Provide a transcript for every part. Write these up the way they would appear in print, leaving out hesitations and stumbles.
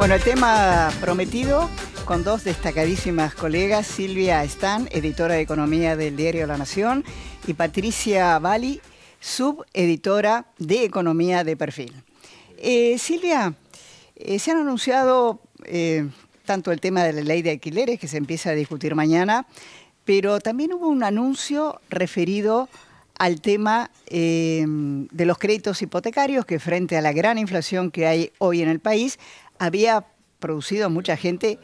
Bueno, el tema prometido con dos destacadísimas colegas, Silvia Stan, editora de Economía del diario La Nación, y Patricia Valli, subeditora de Economía de Perfil. Silvia, se han anunciado tanto el tema de la ley de alquileres, que se empieza a discutir mañana, pero también hubo un anuncio referido al tema de los créditos hipotecarios, que frente a la gran inflación que hay hoy en el país, había producido a mucha gente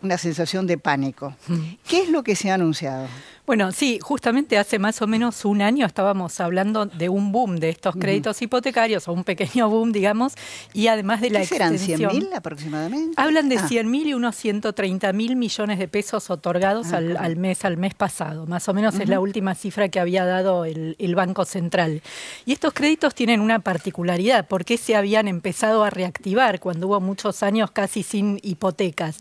una sensación de pánico. ¿Qué es lo que se ha anunciado? Bueno, sí, justamente hace más o menos un año estábamos hablando de un boom de estos créditos hipotecarios, o un pequeño boom, digamos, y además de la extensión. ¿Serán 100.000 aproximadamente? Hablan de 100.000 y unos 130.000 millones de pesos otorgados al mes pasado. Más o menos es la última cifra que había dado el Banco Central. Y estos créditos tienen una particularidad. ¿Por qué se habían empezado a reactivar cuando hubo muchos años casi sin hipotecas?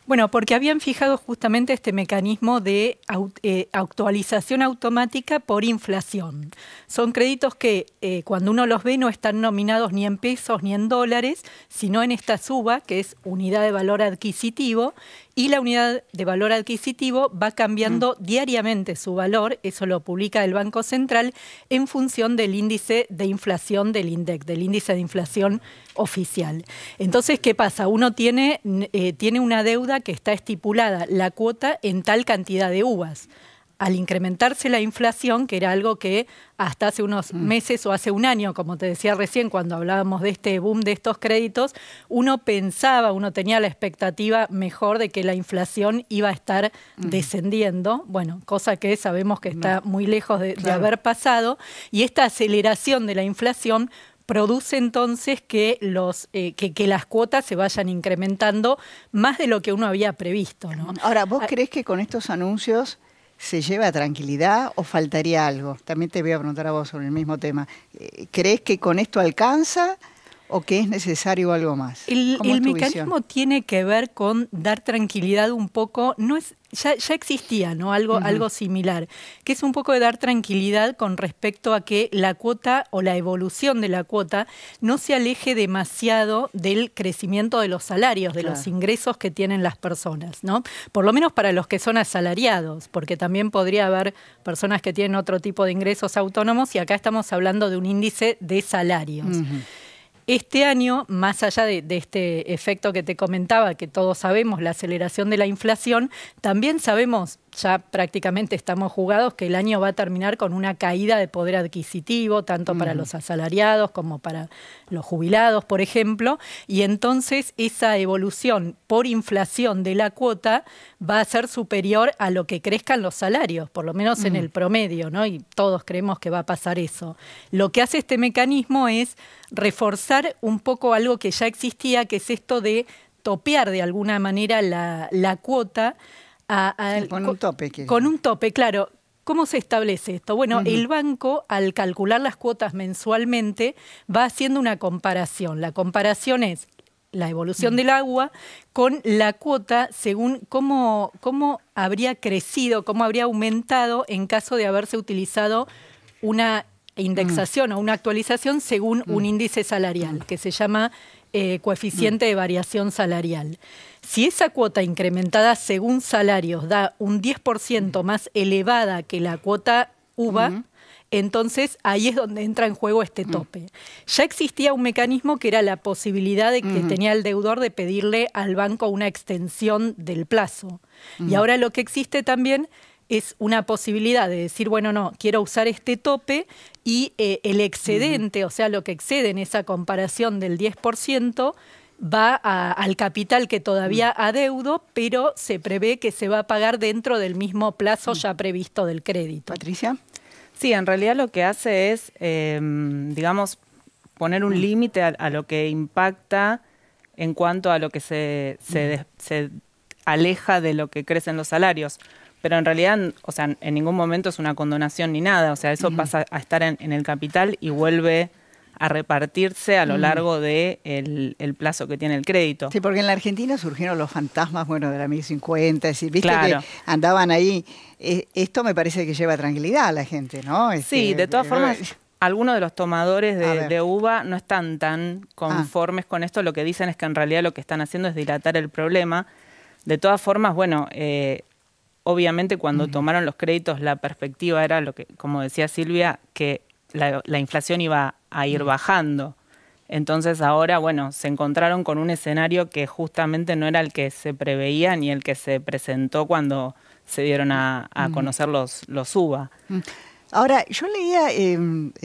Bueno, porque habían fijado justamente este mecanismo de actualización automática por inflación. Son créditos que cuando uno los ve no están nominados ni en pesos ni en dólares, sino en esta SUVA, que es unidad de valor adquisitivo, y la unidad de valor adquisitivo va cambiando diariamente su valor, eso lo publica el Banco Central, en función del índice de inflación del INDEC, del índice de inflación oficial. Entonces, ¿qué pasa? Uno tiene una deuda que está estipulada, la cuota en tal cantidad de uvas. Al incrementarse la inflación, que era algo que hasta hace unos meses o hace un año, como te decía recién cuando hablábamos de este boom de estos créditos, uno tenía la expectativa mejor de que la inflación iba a estar descendiendo, bueno, cosa que sabemos que está muy lejos de haber pasado, y esta aceleración de la inflación produce entonces que las cuotas se vayan incrementando más de lo que uno había previsto, ¿no? Ahora, ¿vos creés que con estos anuncios se lleva tranquilidad o faltaría algo? También te voy a preguntar a vos sobre el mismo tema. ¿Creés que con esto alcanza o que es necesario algo más? El mecanismo tiene que ver con dar tranquilidad un poco, ya existía, ¿no? Algo similar, que es un poco de dar tranquilidad con respecto a que la cuota o la evolución de la cuota no se aleje demasiado del crecimiento de los salarios, de los ingresos que tienen las personas, ¿no? Por lo menos para los que son asalariados, porque también podría haber personas que tienen otro tipo de ingresos autónomos, y acá estamos hablando de un índice de salarios. Este año, más allá de este efecto que te comentaba, que todos sabemos, la aceleración de la inflación, también sabemos, ya prácticamente estamos jugados, que el año va a terminar con una caída de poder adquisitivo, tanto para los asalariados como para los jubilados, por ejemplo, y entonces esa evolución por inflación de la cuota va a ser superior a lo que crezcan los salarios, por lo menos en el promedio, ¿no? Y todos creemos que va a pasar eso. Lo que hace este mecanismo es reforzar un poco algo que ya existía, que es esto de topear de alguna manera la cuota. Con un tope. Con un tope, claro. ¿Cómo se establece esto? Bueno, el banco, al calcular las cuotas mensualmente, va haciendo una comparación. La comparación es la evolución del agua con la cuota según cómo habría crecido, cómo habría aumentado en caso de haberse utilizado una indexación o una actualización según un índice salarial, que se llama coeficiente de variación salarial. Si esa cuota incrementada según salarios da un 10% más elevada que la cuota UVA, entonces ahí es donde entra en juego este tope. Ya existía un mecanismo que era la posibilidad de que tenía el deudor de pedirle al banco una extensión del plazo. Y ahora lo que existe también es una posibilidad de decir, bueno, no, quiero usar este tope y el excedente, o sea, lo que excede en esa comparación del 10%, va al capital que todavía adeudo, pero se prevé que se va a pagar dentro del mismo plazo ya previsto del crédito. Patricia. Sí, en realidad lo que hace es, digamos, poner un límite a lo que impacta en cuanto a lo que se aleja de lo que crecen los salarios. Pero en realidad, o sea, en ningún momento es una condonación ni nada. O sea, eso pasa a estar en el capital y vuelve a repartirse a lo largo de el plazo que tiene el crédito. Sí, porque en la Argentina surgieron los fantasmas, bueno, de la 1050, y viste que andaban ahí. Esto me parece que lleva tranquilidad a la gente, ¿no? Sí, de todas formas, algunos de los tomadores de uva no están tan conformes con esto. Lo que dicen es que en realidad lo que están haciendo es dilatar el problema. De todas formas, bueno, obviamente cuando tomaron los créditos la perspectiva era lo que, como decía Silvia, que la inflación iba a ir bajando. Entonces ahora, bueno, se encontraron con un escenario que justamente no era el que se preveía ni el que se presentó cuando se dieron a conocer los uva. Ahora, yo leía,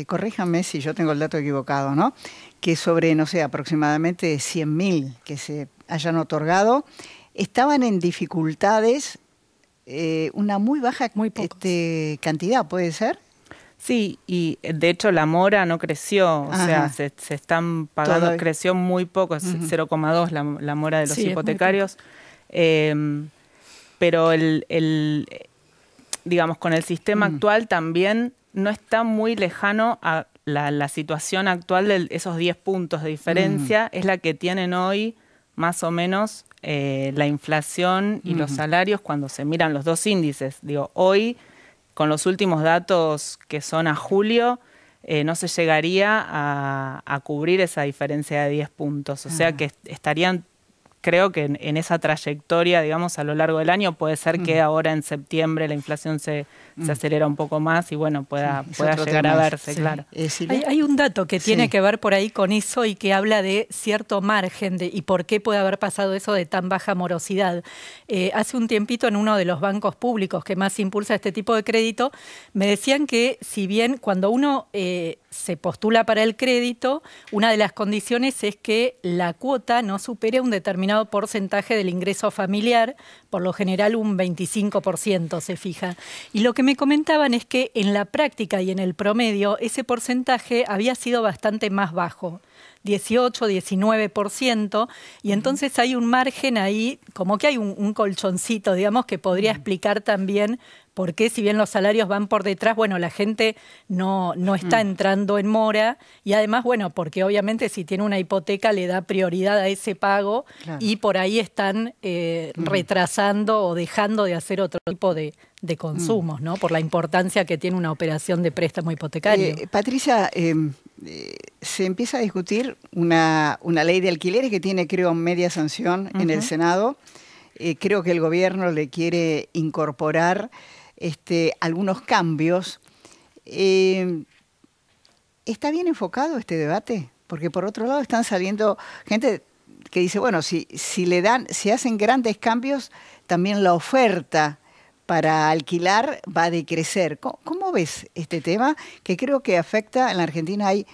corríjanme si yo tengo el dato equivocado, ¿no? Que sobre, no sé, aproximadamente 100.000 que se hayan otorgado, estaban en dificultades una muy baja cantidad, ¿puede ser? Sí, y de hecho la mora no creció, o sea, se están pagando, creció muy poco, es 0,2 la mora de los hipotecarios, pero digamos, con el sistema actual también no está muy lejano a la situación actual de esos 10 puntos de diferencia, es la que tienen hoy más o menos la inflación y los salarios cuando se miran los dos índices. Digo, hoy, con los últimos datos que son a julio, no se llegaría a cubrir esa diferencia de 10 puntos. O sea que estarían, creo que en esa trayectoria, digamos, a lo largo del año, puede ser que ahora en septiembre la inflación se acelera un poco más y bueno, pueda llegar a verse, claro. Hay un dato que tiene que ver por ahí con eso y que habla de cierto margen y por qué puede haber pasado eso de tan baja morosidad. Hace un tiempito en uno de los bancos públicos que más impulsa este tipo de crédito, me decían que si bien cuando uno se postula para el crédito, una de las condiciones es que la cuota no supere un determinado porcentaje del ingreso familiar, por lo general un 25% se fija. Y lo que me comentaban es que en la práctica y en el promedio ese porcentaje había sido bastante más bajo. 18, 19%, y entonces hay un margen ahí, como que hay un colchoncito, digamos, que podría explicar también por qué, si bien los salarios van por detrás, bueno, la gente no está entrando en mora, y además, bueno, porque obviamente si tiene una hipoteca le da prioridad a ese pago, y por ahí están retrasando o dejando de hacer otro tipo de consumos, ¿no? Por la importancia que tiene una operación de préstamo hipotecario. Patricia, se empieza a discutir una ley de alquileres que tiene, creo, media sanción en el Senado. Creo que el gobierno le quiere incorporar algunos cambios. ¿Está bien enfocado este debate? Porque por otro lado están saliendo gente que dice, bueno, si hacen grandes cambios, también la oferta para alquilar va a decrecer. ¿Cómo ves este tema? Que creo que afecta, en la Argentina hay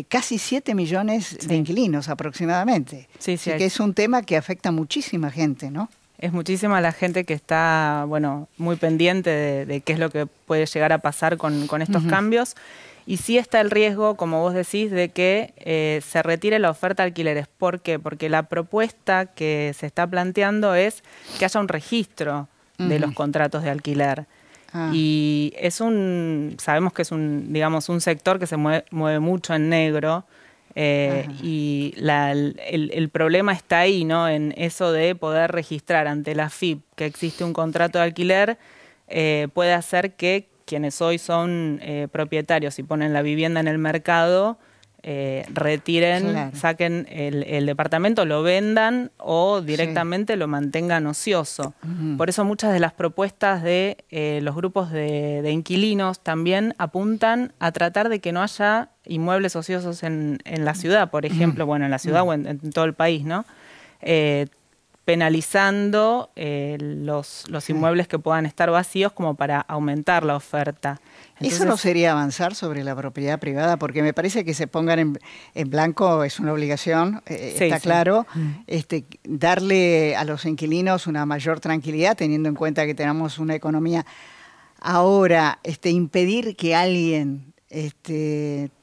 casi 7 millones de inquilinos aproximadamente. Sí, así que es un tema que afecta a muchísima gente, ¿no? Es muchísima la gente que está, bueno, muy pendiente de qué es lo que puede llegar a pasar con estos cambios. Y sí está el riesgo, como vos decís, de que se retire la oferta de alquileres. ¿Por qué? Porque la propuesta que se está planteando es que haya un registro de los contratos de alquiler. Y sabemos que es un sector que se mueve mucho en negro, y el problema está ahí, ¿no? En eso de poder registrar ante la AFIP que existe un contrato de alquiler, puede hacer que quienes hoy son propietarios y ponen la vivienda en el mercado, retiren, saquen el departamento, lo vendan o directamente lo mantengan ocioso. Por eso muchas de las propuestas de los grupos de inquilinos también apuntan a tratar de que no haya inmuebles ociosos en la ciudad, por ejemplo, bueno, en la ciudad o en todo el país, ¿no? Penalizando los inmuebles que puedan estar vacíos como para aumentar la oferta. Entonces, ¿eso no sería avanzar sobre la propiedad privada? Porque me parece que se pongan en blanco es una obligación, está claro. Darle a los inquilinos una mayor tranquilidad, teniendo en cuenta que tenemos una economía. Ahora, impedir que alguien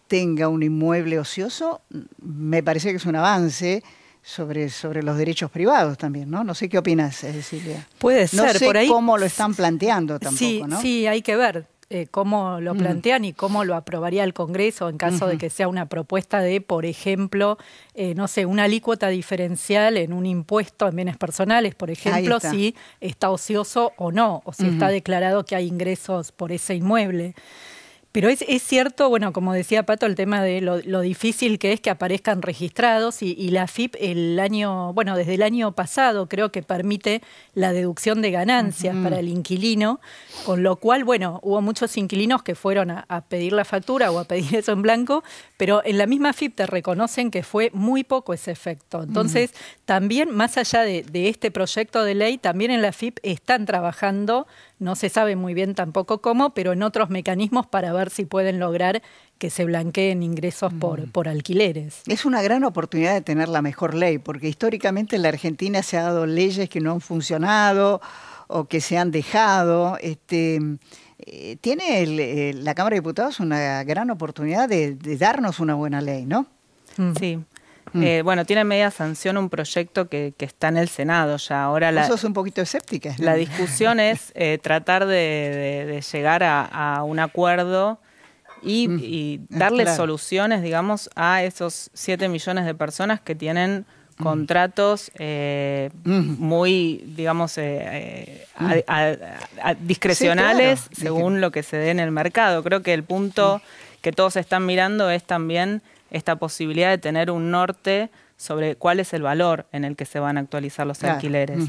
tenga un inmueble ocioso, me parece que es un avance sobre los derechos privados también, ¿no? No sé qué opinas, Silvia. Puede ser. No sé por ahí cómo lo están planteando tampoco, ¿no? Sí, hay que ver cómo lo plantean y cómo lo aprobaría el Congreso en caso de que sea una propuesta de, por ejemplo, no sé, una alícuota diferencial en un impuesto en bienes personales, por ejemplo, si está ocioso o no, o si está declarado que hay ingresos por ese inmueble. Pero es cierto, bueno, como decía Pato, el tema de lo difícil que es que aparezcan registrados y la AFIP desde el año pasado creo que permite la deducción de ganancias para el inquilino, con lo cual, bueno, hubo muchos inquilinos que fueron a pedir la factura o a pedir eso en blanco, pero en la misma AFIP te reconocen que fue muy poco ese efecto. Entonces, también más allá de este proyecto de ley, también en la AFIP están trabajando, no se sabe muy bien tampoco cómo, pero en otros mecanismos para ver si pueden lograr que se blanqueen ingresos por alquileres. Es una gran oportunidad de tener la mejor ley, porque históricamente en la Argentina se han dado leyes que no han funcionado o que se han dejado. Tiene la Cámara de Diputados una gran oportunidad de darnos una buena ley, ¿no? Sí. Bueno, tiene media sanción un proyecto que está en el Senado ya. Ahora Vos sos un poquito escéptica. La discusión es tratar de llegar a un acuerdo y darle soluciones, digamos, a esos 7 millones de personas que tienen contratos muy, digamos, discrecionales, sí, claro, según lo que se dé en el mercado. Creo que el punto que todos están mirando es también esta posibilidad de tener un norte sobre cuál es el valor en el que se van a actualizar los alquileres.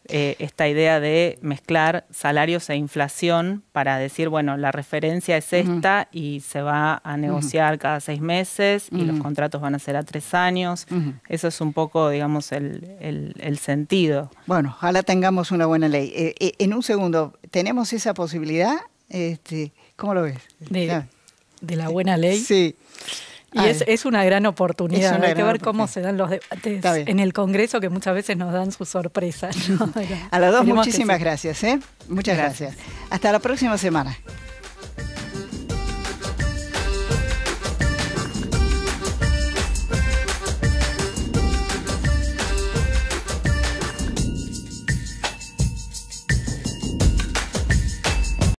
Esta idea de mezclar salarios e inflación para decir, bueno, la referencia es esta y se va a negociar cada 6 meses y los contratos van a ser a 3 años. Eso es un poco, digamos, el sentido. Bueno, ojalá tengamos una buena ley. En un segundo, ¿tenemos esa posibilidad? ¿Cómo lo ves? ¿De la buena ley? Sí. Y es una gran oportunidad. Hay que ver cómo se dan los debates en el Congreso, que muchas veces nos dan sus sorpresas, ¿no? A las dos, muchísimas gracias. Muchas gracias. Hasta la próxima semana.